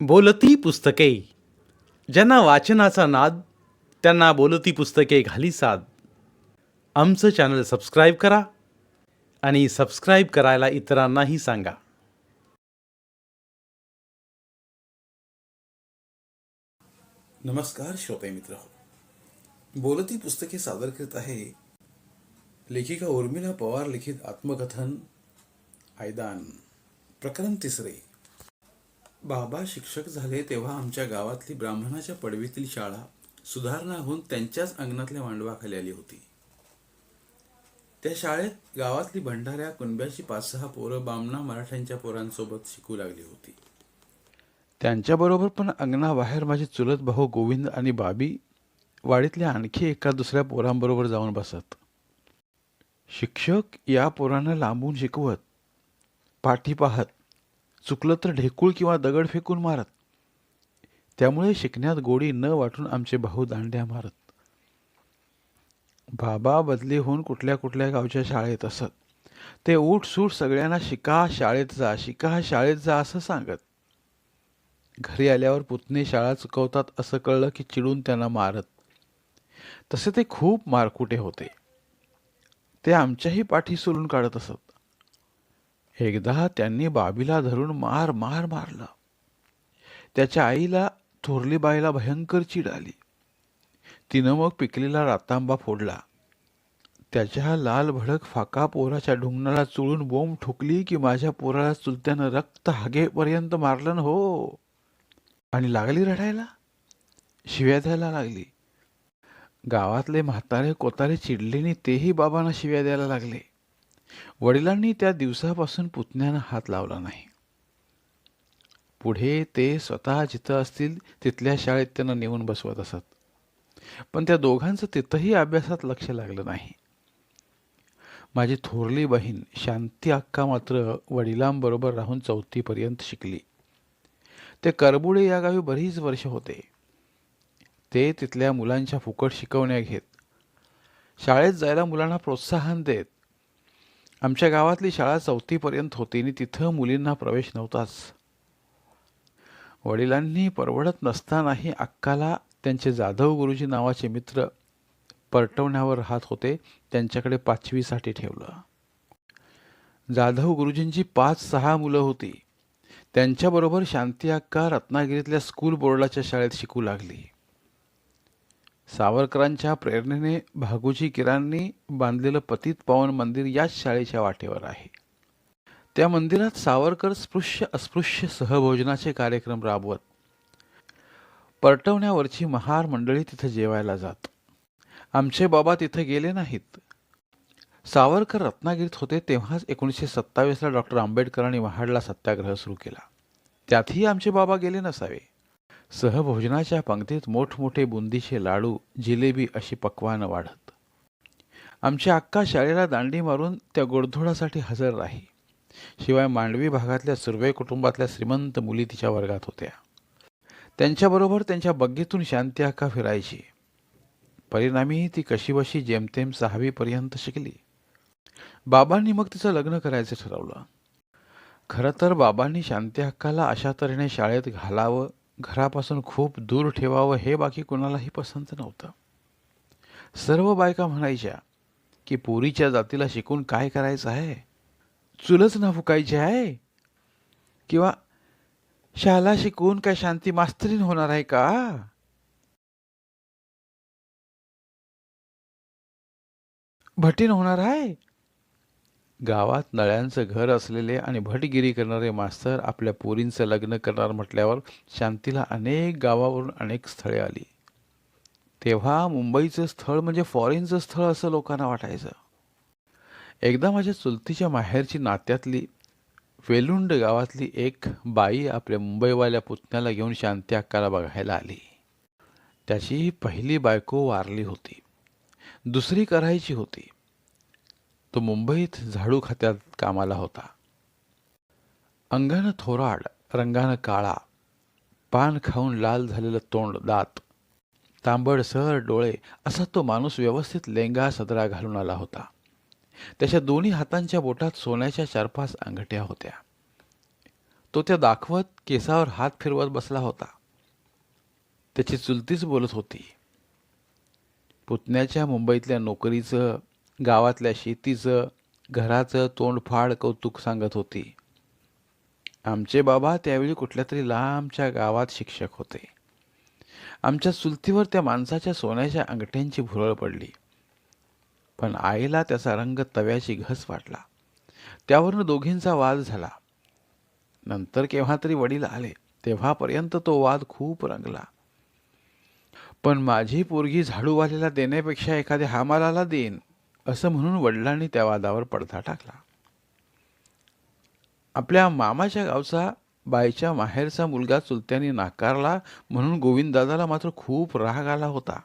बोलती पुस्तके. ज्यांना वाचनाचा नाद, त्यांना बोलती पुस्तके घाली साद. आमचं चॅनल सबस्क्राईब करा आणि सबस्क्राईब करायला इतरांनाही सांगा. नमस्कार श्रोते मित्र. बोलती पुस्तके सादर करीत आहे लेखिका उर्मिला पवार लिखित आत्मकथन आयदान. प्रकरण 3. बाबा शिक्षक झाले तेव्हा आमच्या गावातली ब्राह्मणाच्या पडवीतील शाळा सुधारणा होऊन त्यांच्याच अंगणातल्या मांडवाखाली आली होती. त्या शाळेत गावातली भंडाऱ्या कुणब्याची 5-6 पोरं बामणा मराठ्यांच्या पोरांसोबत शिकू लागली होती. त्यांच्याबरोबर पण अंगणाबाहेर माझे चुलत भाऊ गोविंद आणि बाबी वाडीतल्या आणखी एका दुसऱ्या पोरांबरोबर जाऊन बसत. शिक्षक या पोरांना लांबून शिकवत, पाठी पाहत, चुकलं तर ढेकूळ किंवा दगड फेकून मारत. त्यामुळे शिकण्यात गोडी न वाटून आमचे भाऊ दांड्या मारत. बाबा बदली होऊन कुठल्या कुठल्या गावच्या शाळेत असत. ते उठसूट सगळ्यांना शिका शाळेत जा, शिका शाळेत जा असं सांगत. घरी आल्यावर पुतणे शाळा चुकवतात असं कळलं की चिडून त्यांना मारत. तसे ते खूप मारकुटे होते. ते आमच्याही पाठी सोलून काढत असत. एकदा त्यांनी बाबीला धरून मार मार मारलं. त्याच्या आईला, थोरली बाईला भयंकर चीड आली. तिनं मग पिकलेला रातांबा फोडला. त्याच्या लाल भडक फाका पोराच्या ढुंगणाला चुळून बोंब ठोकली की माझ्या पोराला चुलत्यानं रक्त हागेपर्यंत मारलं न हो. आणि लागली रडायला, शिव्या द्यायला लागली. गावातले म्हातारे कोतारे चिडलेनी तेही बाबांना शिव्या द्यायला लागले. वडिलांनी त्या दिवसापासून पुतण्यानं हात लावला नाही. पुढे ते स्वतः जिथं असतील तिथल्या शाळेत त्यांना नेऊन बसवत असत. पण त्या दोघांचं तिथंही अभ्यासात लक्ष लागलं नाही. माझी थोरली बहीण शांती अक्का मात्र वडिलांबरोबर राहून 4थी पर्यंत शिकली. ते करबुडे या गावी बरीच वर्ष होते. ते तिथल्या मुलांच्या फुकट शिकवण्या घेत, शाळेत जायला मुलांना प्रोत्साहन देत. आमच्या गावातली शाळा 4थी पर्यंत होती आणि तिथं मुलींना प्रवेश नव्हताच. वडिलांनी परवडत नसतानाही अक्काला त्यांचे जाधव गुरुजी नावाचे मित्र परटवण्यावर राहत होते, त्यांच्याकडे 5वीसाठी ठेवलं. जाधव गुरुजींची 5-6 मुलं होती. त्यांच्याबरोबर शांती अक्का रत्नागिरीतल्या स्कूल बोर्डाच्या शाळेत शिकू लागली. सावरकरांच्या प्रेरणेने भागोजी किरांनी बांधलेलं पतित पावन मंदिर याच शाळेच्या वाटेवर आहे. त्या मंदिरात सावरकर स्पृश्य अस्पृश्य सहभोजनाचे कार्यक्रम राबवत. परटवण्यावरची महार मंडळी तिथे जेवायला जात. आमचे बाबा तिथे गेले नाहीत. सावरकर रत्नागिरीत होते तेव्हाच 1927ला डॉक्टर आंबेडकरांनी महाडला सत्याग्रह सुरू केला. त्यातही आमचे बाबा गेले नसावे. सहभोजनाच्या पंक्तीत मोठमोठे बुंदीचे लाडू, जिलेबी अशी पक्वानं वाढत. आमची अक्का शाळेला दांडी मारून त्या गोडधोडासाठी हजर राही. शिवाय मांडवी भागातल्या सुर्वे कुटुंबातल्या श्रीमंत मुली तिच्या वर्गात होत्या. त्यांच्याबरोबर त्यांच्या बग्गीतून शांती अक्का फिरायची. परिणामी ती कशीबशी जेमतेम 6वी पर्यंत शिकली. बाबांनी मग तिचं लग्न करायचं ठरवलं. खरं तर बाबांनी शांती अक्काला अशा तऱ्हेने शाळेत घालावं, घरापासून खूप दूर ठेवावं हे बाकी कुणालाही पसंत नव्हतं. सर्व बायका म्हणायच्या की पोरीच्या जातीला शिकून काय करायचं आहे, चुलच ना फुकायची आहे, किंवा शाला शिकून काय शांती मास्तरीन होणार आहे का, भटीन होणार आहे. गावात नळ्यांचं घर असलेले आणि भटगिरी करणारे मास्तर आपल्या पोरींचं लग्न करणार म्हटल्यावर शांतीला अनेक गावावरून अनेक स्थळे आली. तेव्हा मुंबईचं स्थळ म्हणजे फॉरेनचं स्थळ असं लोकांना वाटायचं. एकदा माझ्या चुलतीच्या माहेरची नात्यातली वेलुंड गावातली एक बाई आपल्या मुंबईवाल्या पुतण्याला घेऊन शांती अक्काला बघायला आली. त्याची पहिली बायको वारली होती, दुसरी करायची होती. तो मुंबईत झाडू खात्यात कामाला होता. अंगानं थोराड, रंगानं काळा, पान खाऊन लाल झालेलं तोंड, दात, तांबडसर डोळे असा तो माणूस व्यवस्थित लेंगा सदरा घालून आला होता. त्याच्या दोन्ही हातांच्या बोटात सोन्याच्या 4-5 अंगठ्या होत्या. तो त्या दाखवत केसावर हात फिरवत बसला होता. त्याची चुलतीच बोलत होती. पुतण्याच्या मुंबईतल्या नोकरीचं, गावातल्या शेतीचं, घराचं तोंडफाड कौतुक सांगत होती. आमचे बाबा त्यावेळी कुठल्या तरी लांबच्या गावात शिक्षक होते. आमच्या चुलतीवर त्या माणसाच्या सोन्याच्या अंगठ्यांची भुरळ पडली, पण आईला त्याचा रंग तव्याची घस वाटला. त्यावरनं दोघींचा वाद झाला. नंतर केव्हा तरी वडील आले, तेव्हापर्यंत तो वाद खूप रंगला. पण माझी पोरगी झाडूवाल्याला देण्यापेक्षा एखाद्या हमालाला देईन असं म्हणून वडिलांनी त्या वादावर पडदा टाकला. आपल्या मामाच्या गावचा बाईच्या माहेरचा मुलगा चुलत्यांनी नाकारला म्हणून गोविंददादाला मात्र खूप राग आला होता.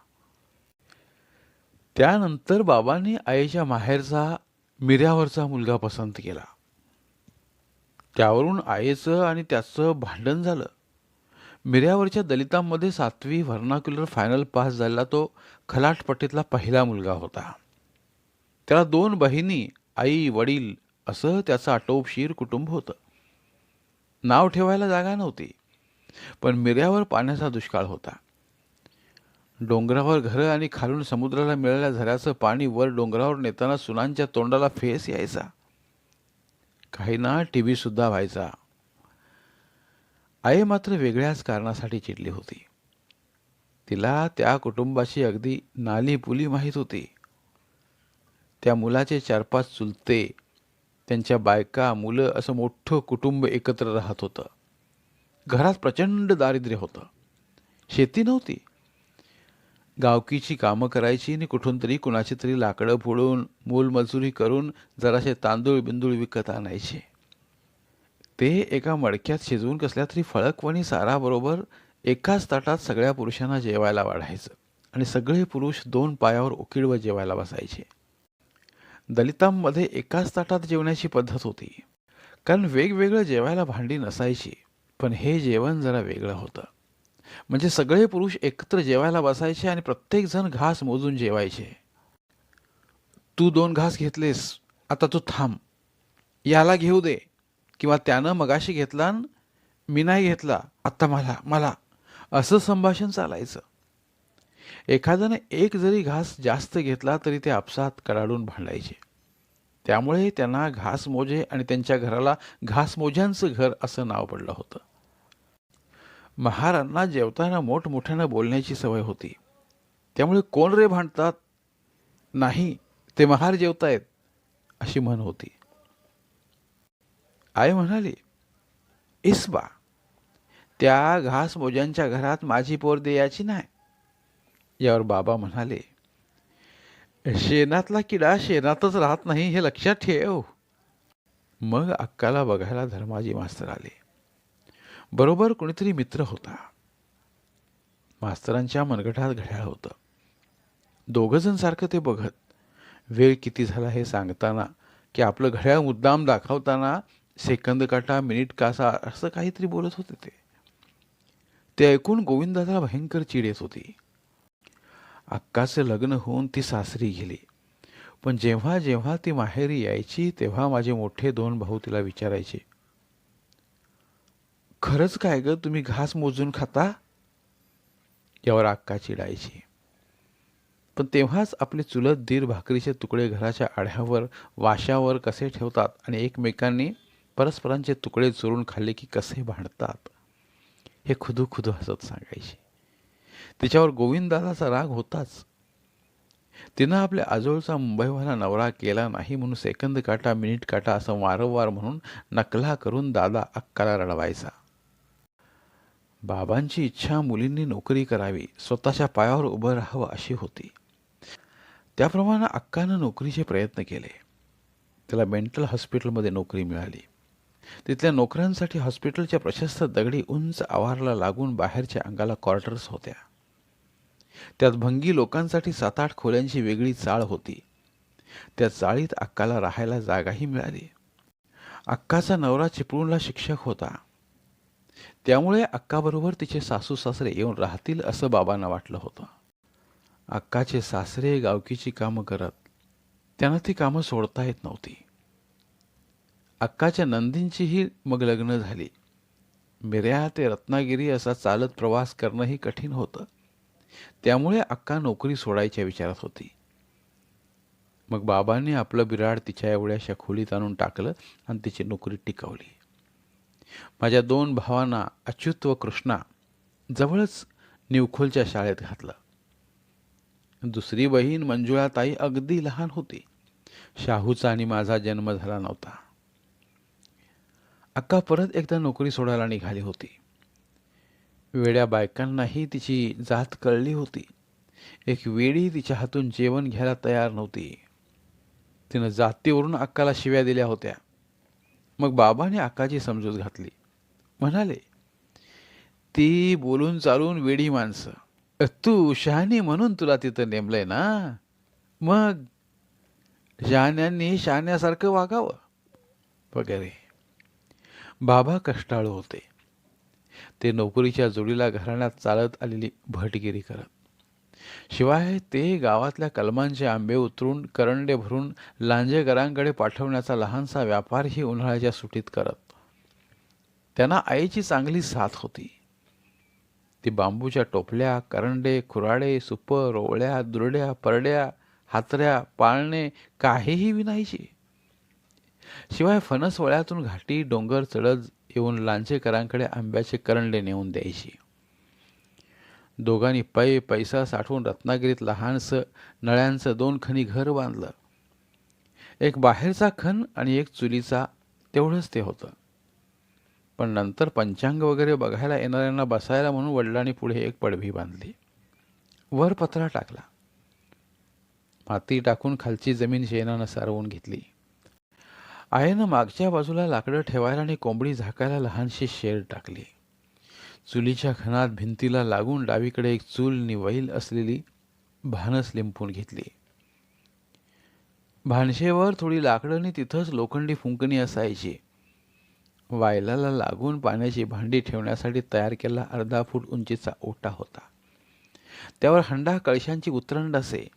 त्यानंतर बाबांनी आईच्या माहेरचा मिऱ्यावरचा मुलगा पसंत केला. त्यावरून आईचं आणि त्याचं भांडण झालं. मिऱ्यावरच्या दलितांमध्ये 7वी व्हर्नाक्युलर फायनल पास झालेला तो खलाटपट्टीतला पहिला मुलगा होता. त्याला 2 बहिणी, आई, वडील असं त्याचं आटोपशीर कुटुंब होतं. नाव ठेवायला जागा नव्हती, पण मिऱ्यावर पाण्याचा दुष्काळ होता. डोंगरावर घरं आणि खालून समुद्राला मिळालेल्या झऱ्याचं पाणी वर डोंगरावर नेताना सुनांच्या तोंडाला फेस यायचा. काहींना टीबी सुद्धा व्हायचा. आई मात्र वेगळ्याच कारणासाठी चिडली होती. तिला त्या कुटुंबाची अगदी नाली-पुली माहीत होती. त्या मुलाचे 4-5 चुलते, त्यांच्या बायका, मुलं असं मोठं कुटुंब एकत्र राहत होतं. घरात प्रचंड दारिद्र्य होतं. शेती नव्हती. गावकीची कामं करायची आणि कुठून तरी कुणाची तरी लाकडं फोडून मोलमजुरी करून जराशे तांदूळ बिंदूळ विकत आणायचे. ते एका मडक्यात शिजवून कसल्या तरी फळकवणी साराबरोबर एकाच ताटात सगळ्या पुरुषांना जेवायला वाढायचं आणि सगळे पुरुष 2 पायावर उकिडवं जेवायला बसायचे. दलितांमध्ये एकाच ताटात जेवण्याची पद्धत होती, कारण वेगवेगळं जेवायला भांडी नसायची. पण हे जेवण जरा वेगळं होतं. म्हणजे सगळे पुरुष एकत्र जेवायला बसायचे आणि प्रत्येकजण घास मोजून जेवायचे. तू 2 घास घेतलेस, आता तू थांब, याला घेऊ दे. किंवा त्यानं मगाशी घेतला न मी नाही घेतला, आत्ता मला असं संभाषण चालायचं. एखाद्याने एक जरी घास जास्त घेतला तरी ते आपसात कडाडून भांडायचे. त्यामुळे त्यांना घासमोजे आणि त्यांच्या घराला घासमोज्यांचं घर असं नाव पडलं होतं. महारांना जेवताना मोठमोठ्यानं बोलण्याची सवय होती. त्यामुळे कोण रे भांडतात, नाही ते महार जेवतायत अशी म्हण होती. आई म्हणाली, इसबा, त्या घासमोज्यांच्या घरात माझी पोर द्यायची नाही. यावर बाबा म्हणाले, शेणातला किडा शेणातच राहत नाही हे लक्षात ठेव. मग अक्काला बघायला धर्माजी मास्तर आले. बरोबर कोणीतरी मित्र होता. मास्तरांच्या मनगटात घड्याळ होतं. 2 जण सारखं ते बघत, वेळ किती झाला हे सांगताना की आपलं घड्याळ मुद्दाम दाखवताना सेकंद काटा, मिनिट कासा असं काहीतरी बोलत होते ते. ते ऐकून गोविंदाला भयंकर चीड येत होती. अक्काचं लग्न होऊन ती सासरी गेली, पण जेव्हा जेव्हा ती माहेरी यायची तेव्हा माझे मोठे 2 भाऊ तिला विचारायचे, खरंच काय ग, तुम्ही घास मोजून खाता? यावर अक्का चिडायची. पण तेव्हाच आपले चुलत दीर भाकरीचे तुकडे घराच्या आढ्यावर वाशावर कसे ठेवतात आणि एकमेकांनी परस्परांचे तुकडे चोरून खाल्ले की कसे भांडतात हे खुदू खुदू हसत सांगायची. तिच्यावर गोविंदाचा राग होताच. तिनं आपल्या आजोळचा मुंबईवाला नवरा केला नाही म्हणून सेकंद काटा, मिनिट काटा असं वारंवार म्हणून नकला करून दादा अक्काला रडवायचा. बाबांची इच्छा मुलींनी नोकरी करावी, स्वतःच्या पायावर उभं राहावं अशी होती. त्याप्रमाणे अक्कानं नोकरीचे प्रयत्न केले. त्याला मेंटल हॉस्पिटलमध्ये नोकरी मिळाली. तिथल्या नोकऱ्यांसाठी हॉस्पिटलच्या प्रशस्त दगडी उंच आवाराला लागून बाहेरच्या अंगाला क्वार्टर्स होत्या. त्यात भंगी लोकांसाठी 7-8 खोल्यांची वेगळी चाळ होती. त्या चाळीत अक्काला राहायला जागाही मिळाली. अक्काचा नवरा चिपळूणला शिक्षक होता. त्यामुळे अक्काबरोबर तिचे सासू सासरे येऊन राहतील असं बाबांना वाटलं होतं. अक्काचे सासरे गावकीची कामं करत, त्यांना ती कामं सोडता येत नव्हती. अक्काच्या नंदींचीही मग लग्न झाली. मिऱ्या ते रत्नागिरी असा चालत प्रवास करणंही कठीण होतं. त्यामुळे अक्का नोकरी सोडायच्या विचारात होती. मग बाबांनी आपलं बिराड तिच्या एवढ्याशा खोलीत आणून टाकलं आणि तिची नोकरी टिकवली. माझ्या 2 भावांना अच्युत व कृष्णा जवळच निवखोलच्या शाळेत घातलं. दुसरी बहीण मंजुळाताई अगदी लहान होती. शाहूचा आणि माझा जन्म झाला नव्हता. अक्का परत एकदा नोकरी सोडायला निघाली होती. वेड्या बायकांनाही तिची जात कळली होती. एक वेडी तिच्या हातून जेवण घ्यायला तयार नव्हती. तिनं जातीवरून अक्काला शिव्या दिल्या होत्या. मग बाबाने अक्काची समजूत घातली. म्हणाले, ती बोलून चालून वेडी माणसं. तू शहाणी म्हणून तुला तिथं नेमलंय ना, मग शहाण्यांनी शहाण्यासारखं वागावं वगैरे. बाबा कष्टाळू होते. ते नोकरीच्या जोडीला घराण्यात चालत आलेली भटगिरी करत. शिवाय ते गावातल्या कलमांचे आंबे उतरून करंडे भरून लांजेकरांकडे पाठवण्याचा लहानसा व्यापारही उन्हाळ्याच्या सुट्टीत करत. त्यांना आईची चांगली साथ होती. ती बांबूच्या टोपल्या, करंडे, खुराडे, सुपर, ओवळ्या, दुरड्या, परड्या, हातऱ्या, पाळणे काहीही विणायची. शिवाय फणस वळ्यातून घाटी डोंगर चढत येऊन लांचेकरांकडे आंब्याचे करंडे नेऊन द्यायची. दोघांनी पैसा साठवून रत्नागिरीत लहानसं नळ्यांचं 2 खणी घर बांधलं. एक बाहेरचा खण आणि एक चुलीचा, तेवढंच ते होतं. पण नंतर पंचांग वगैरे बघायला येणाऱ्यांना बसायला म्हणून वडिलांनी पुढे एक पडवी बांधली. वर पत्रा टाकला. माती टाकून खालची जमीन शेणानं सारवून घेतली. आईनं मागच्या बाजूला लाकडं ठेवायला आणि कोंबडी झाकायला लहानशी शेड टाकली. चुलीच्या खणात भिंतीला लागून डावीकडे एक चूल नि वैल असलेली भानस लिंपून घेतली. भानशेवर थोडी लाकडं आणि तिथंच लोखंडी फुंकणी असायची. वायलाला लागून पाण्याची भांडी ठेवण्यासाठी तयार केलेला 1/2 फूट उंचीचा ओटा होता. त्यावर हंडा कळशांची उतरंड असे.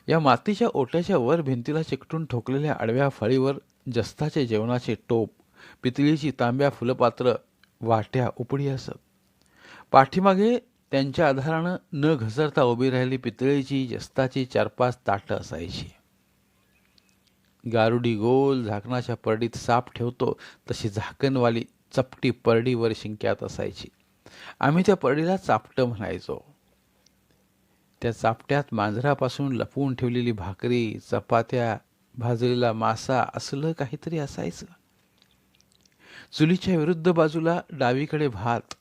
या मातीच्या ओट्याच्या वर भिंतीला चिकटून ठोकलेल्या आडव्या फळीवर जस्ताचे जेवणाचे टोप, पितळीची तांब्या फुलपात्र, वाट्या, उपडी असत. पाठीमागे त्यांच्या आधारानं न घसरता उभी राहिली पितळेची जस्ताची 4-5 ताटं असायची. गारुडी गोल झाकणाच्या परडीत साप ठेवतो तशी झाकणवाली चपटी परडीवर शिंक्यात असायची. आम्ही त्या परडीला चापटं म्हणायचो. त्या चापट्यात मांजरापासून लपवून ठेवलेली भाकरी, चपात्या, भाजलेला मासा असलं काहीतरी असायचं. चुलीच्या विरुद्ध बाजूला डावीकडे भात,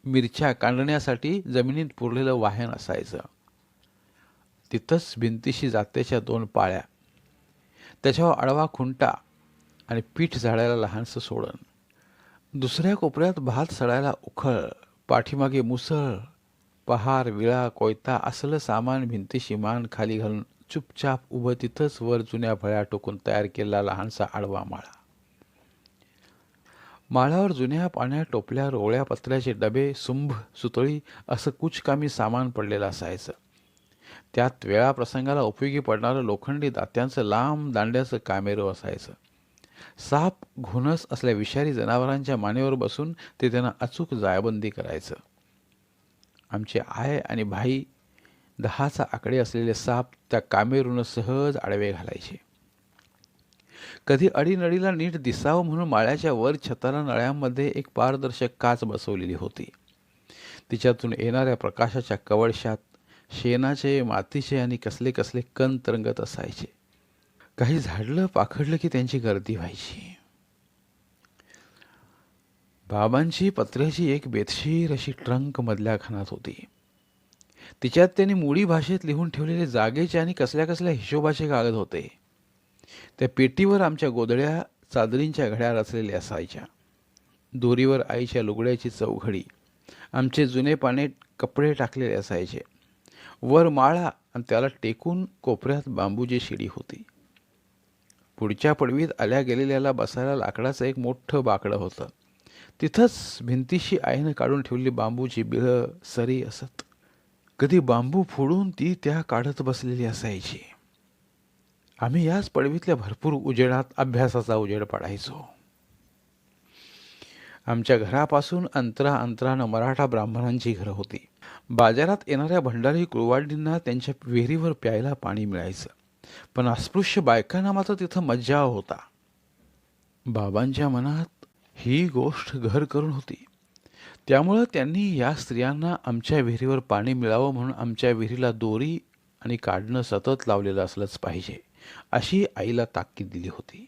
मिरच्या कांडण्यासाठी जमिनीत पुरलेलं वाहन असायचं. तिथंच भिंतीशी जात्याच्या 2 पाळ्या, त्याच्यावर आडवा खुंटा आणि पीठ झाडायला लहानसं सोडण. दुसऱ्या कोपऱ्यात भात सडायला उखळ, पाठीमागे मुसळ, पहार, विळा, कोयता असलं सामान भिंतीशी मान खाली घालून चुपचाप उभं तिथंच वर जुन्या फळ्या टोकून तयार केलेला लहानसा आडवा माळा. माळावर जुन्या पाण्या टोपल्या, रोवळ्या पत्र्याचे डबे, सुंभ, सुतळी असं कुचकामी सामान पडलेलं असायचं. त्यात वेळा प्रसंगाला उपयोगी पडणारं लोखंडी दात्यांचं लांब दांड्याचं कामेरं असायचं. साप, घोणस असल्या विषारी जनावरांच्या मानेवर बसून ते त्यांना अचूक जायबंदी करायचं. आमचे आय आणि भाई 10चा आकडे असलेले साप त्या कामेरून सहज आडवे घालायचे. कधी अडीनडीला नीट दिसावं म्हणून माळ्याच्या वर छताला नळ्यांमध्ये एक पारदर्शक काच बसवलेली होती. तिच्यातून येणाऱ्या प्रकाशाच्या कवळशात शेणाचे, मातीचे आणि कसले कसले कण तरंगत असायचे. काही झाडलं पाखडलं की त्यांची गर्दी व्हायची. बाबांची पत्र्याची एक बेतशीर अशी ट्रंक मधल्या खणात होती. तिच्यात त्यांनी मूळी भाषेत लिहून ठेवलेले जागेचे आणि कसल्या कसल्या हिशोबाचे कागद होते. त्या पेटीवर आमच्या गोधड्या, चादरींच्या घड्या रचलेल्या असायच्या. दोरीवर आईच्या लुगड्याची चौघडी, आमचे जुने पाने कपडे टाकलेले असायचे. वर माळा आणि त्याला टेकून कोपऱ्यात बांबूची शिडी होती. पुढच्या पडवीत आल्या गेलेल्याला बसायला लाकडाचं एक मोठं बाकडं होतं. तिथंच भिंतीशी आईनं काढून ठेवलेली बांबूची बिळं, सरी असत. कधी बांबू फोडून ती त्या काढत बसलेली असायची. आम्ही याच पडवीतल्या भरपूर उजेडात अभ्यासाचा उजेड पाडायचो. आमच्या घरापासून अंतरानं मराठा ब्राह्मणांची घरं होती. बाजारात येणाऱ्या भंडारी कुळवाडींना त्यांच्या विहिरीवर प्यायला पाणी मिळायचं, पण अस्पृश्य बायकांना मात्र तिथं मज्जाव होता. बाबांच्या मनात ही गोष्ट घर करून होती. त्यामुळं त्यांनी या स्त्रियांना आमच्या विहिरीवर पाणी मिळावं म्हणून आमच्या विहिरीला दोरी आणि काढणं सतत लावलेलं असलंच पाहिजे, अशी आईला ताकीद दिली होती.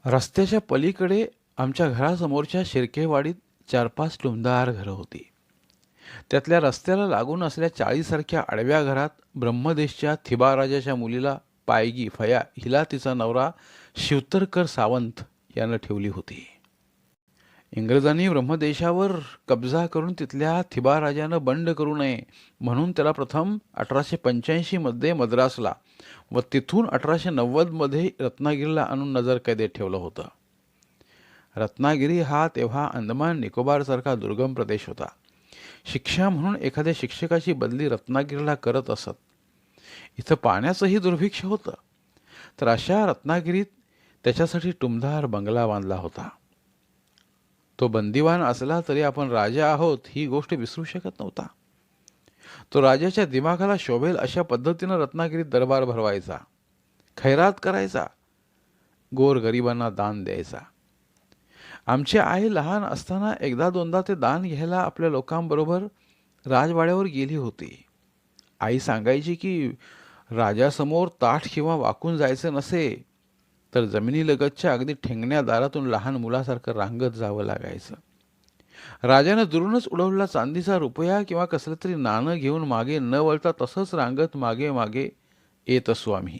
रस्त्याच्या पलीकडे आमच्या घरासमोरच्या शिरकेवाडीत 4-5 टुमदार घरं होती. त्यातल्या रस्त्याला लागून असलेल्या 40सारख्या आडव्या घरात ब्रह्मदेशच्या थिबाराजाच्या मुलीला पायगी फया हिला तिचा नवरा शिवतरकर सावंत यानं ठेवली होती. इंग्रजांनी ब्रह्मदेशावर कब्जा करून तिथल्या थिबाराजानं बंड करू नये म्हणून त्याला प्रथम 1885 मद्रासला व तिथून 1890 रत्नागिरीला आणून नजरकैदेत ठेवलं होतं. रत्नागिरी हा तेव्हा अंदमान निकोबारसारखा दुर्गम प्रदेश होता. शिक्षा म्हणून एखाद्या शिक्षकाची बदली रत्नागिरीला करत असत. इथं पाण्याचंही दुर्भिक्ष होतं, तर अशा रत्नागिरीत त्याच्यासाठी टुमदार बंगला बांधला होता. तो बंदिवान असला तरी आपण राजा आहोत ही गोष्ट विसरू शकत नव्हता. तो राजाच्या दिमागाला शोभेल अशा पद्धतीनं रत्नागिरीत दरबार भरवायचा, खैरात करायचा, गोरगरिबांना दान द्यायचा. आमची आई लहान असताना एकदा दोनदा ते दान घ्यायला आपल्या लोकांबरोबर राजवाड्यावर गेली होती. आई सांगायची की राजासमोर ताठ किंवा वाकून जायचं नसे तर जमिनीलगतच्या अगदी ठेंगण्या दारातून लहान मुलासारखं रांगत जावं लागायचं. राजानं दुरूनच उडवलेला चांदीचा रुपया किंवा कसलं तरी नाणं घेऊन मागे न वळता तसंच रांगत मागे मागे येत असू आम्ही.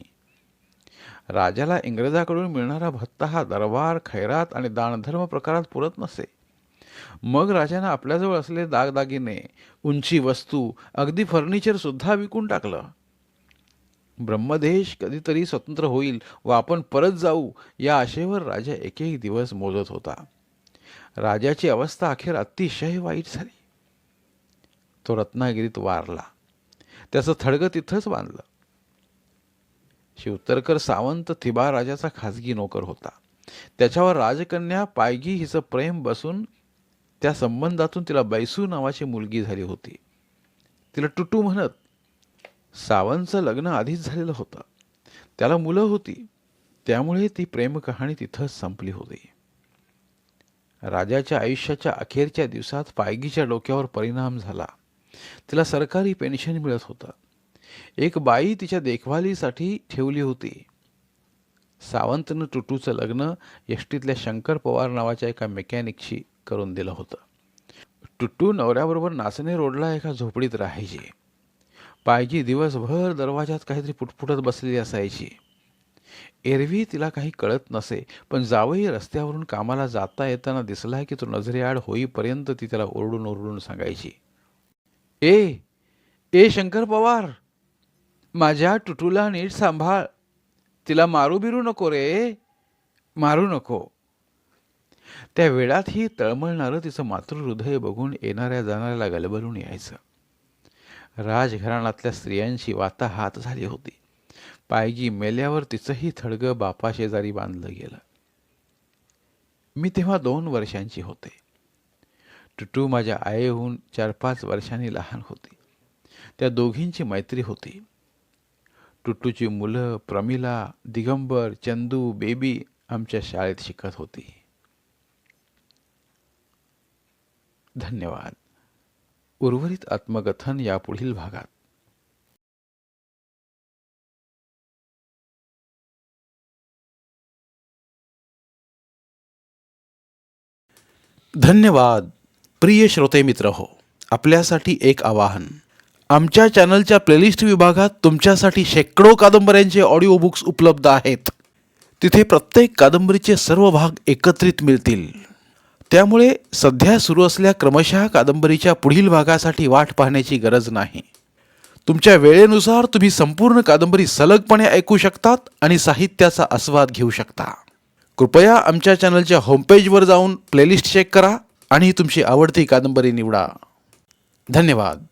राजाला इंग्रजाकडून मिळणारा भत्ता हा दरबार, खैरात आणि दानधर्म प्रकारात पुरत नसे. मग राजानं आपल्याजवळ असलेले दागदागिने, उंची वस्तू, अगदी फर्निचर सुद्धा विकून टाकलं. ब्रह्मदेश कधीतरी स्वतंत्र होईल व आपण परत जाऊ या आशेवर राजा एक एक दिवस मोजत होता. राजाची अवस्था अखेर अतिशय वाईट झाली. तो रत्नागिरीत वारला. त्याचं थडगं तिथंच बांधलं. शिवतरकर सावंत थिबा राजाचा खाजगी नोकर होता. त्याच्यावर राजकन्या पायगी हिचं प्रेम बसून त्या संबंधातून तिला बैसू नावाची मुलगी झाली होती. तिला टुटू म्हणत. सावंतचं लग्न आधीच झालेलं होतं. त्याला मुलं होती. त्यामुळे ती प्रेमकहाणी तिथंच संपली होती. राजाच्या आयुष्याच्या अखेरच्या दिवसात पायगीच्या डोक्यावर परिणाम झाला. तिला सरकारी पेन्शन मिळत होतं. एक बाई तिच्या देखभालीसाठी ठेवली होती. सावंतनं टुटूचं लग्न एसटीतल्या शंकर पवार नावाच्या एका मेकॅनिकशी करून दिलं होतं. टुटू नवऱ्याबरोबर नाचणे रोडला एका झोपडीत राहायची. पायगी दिवसभर दरवाजात काहीतरी पुटपुटत बसलेली असायची. एरवी तिला काही कळत नसे, पण जावई रस्त्यावरून कामाला जाता येताना दिसला की तो नजरेआड होईपर्यंत ती त्याला ओरडून ओरडून सांगायची, ए शंकर पवार, माझ्या टुटूला नीट सांभाळ, तिला मारू बिरू नको रे, मारू नको. त्या वेळातही तळमळणारं तिचं मातृहृदय बघून येणाऱ्या जाणाऱ्याला गलबलून यायचं. राजघराण्यातल्या स्त्रियांची वाताहात झाली होती. पायगी मेल्यावर तिचंही थडगं बापाशेजारी बांधलं गेलं. मी तेव्हा 2 वर्षांची होते. टुटू माझ्या आईहून 4-5 वर्षांनी लहान होती. त्या दोघींची मैत्री होती. टुटूची मुलं प्रमिला, दिगंबर, चंदू, बेबी आमच्या शाळेत शिकत होती. धन्यवाद. उर्वरित आत्मकथन यापुढील भागात. धन्यवाद. प्रिय श्रोते मित्र हो, आपल्यासाठी एक आवाहन. आमच्या चॅनलच्या प्लेलिस्ट विभागात तुमच्यासाठी शेकडो कादंबऱ्यांचे ऑडिओ बुक्स उपलब्ध आहेत. तिथे प्रत्येक कादंबरीचे सर्व भाग एकत्रित मिळतील. त्यामुळे सध्या सुरू असलेल्या क्रमशः कादंबरीच्या पुढील भागासाठी वाट पाहण्याची गरज नाही. तुमच्या वेळेनुसार तुम्ही संपूर्ण कादंबरी सलगपणे ऐकू शकतात आणि साहित्याचा आस्वाद घेऊ शकता. कृपया आमच्या चॅनलच्या होमपेजवर जाऊन प्लेलिस्ट चेक करा आणि तुमची आवडती कादंबरी निवडा. धन्यवाद.